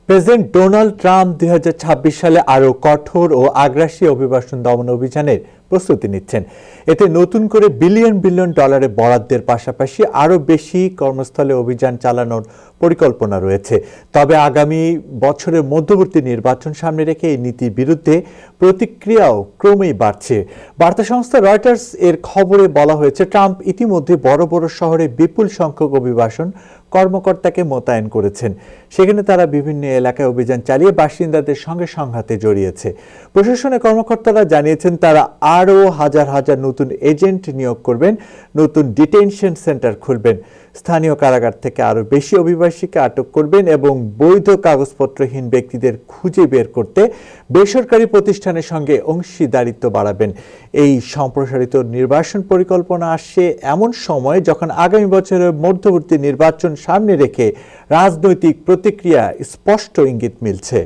President Donald Trump ২০২৬ সালে আরও কঠোর ও আগ্রাসী অভিবাসন দমন অভিযানের প্রস্তুতি নিচ্ছেন। এতে নতুন করে বিলিয়ন বিলিয়ন ডলারের বরাদ্দের পাশাপাশি আরও বেশি কর্মস্থলে অভিযান চালানোর পরিকল্পনা রয়েছে। তবে আগামী বছরের মধ্যবর্তী নির্বাচন সামনে রেখে এই নীতির বিরুদ্ধে প্রতিক্রিয়াও ক্রমেই বাড়ছে। বার্তা সংস্থা রয়টার্স এর খবরে বলা হয়েছে, ট্রাম্প ইতিমধ্যে বড় বড় শহরে বিপুল সংখ্যক অভিবাসন কর্মকর্তাকে মোতায়েন করেছেন। সেখানে তারা বিভিন্ন এলাকায় অভিযান চালিয়ে বাসিন্দাদের সঙ্গে সংঘাতে জড়িয়েছে। প্রশাসনের কর্মকর্তারা জানিয়েছেন তারা আরও হাজার হাজার নতুন এজেন্ট নিয়োগ করবেন, নতুন ডিটেনশন সেন্টার খুলবেন, স্থানীয় কারাগার থেকে আরও বেশি অভিবাসীকে আটক করবেন এবং বৈধ কাগজপত্রহীন ব্যক্তিদের খুঁজে বের করতে বেসরকারি প্রতিষ্ঠানের সঙ্গে অংশীদারিত্ব বাড়াবেন। এই সম্প্রসারিত নির্বাচন পরিকল্পনা আসছে এমন সময় যখন আগামী বছরের মধ্যবর্তী নির্বাচন সামনে রেখে রাজনৈতিক প্রতিক্রিয়া স্পষ্ট ইঙ্গিত মিলছে।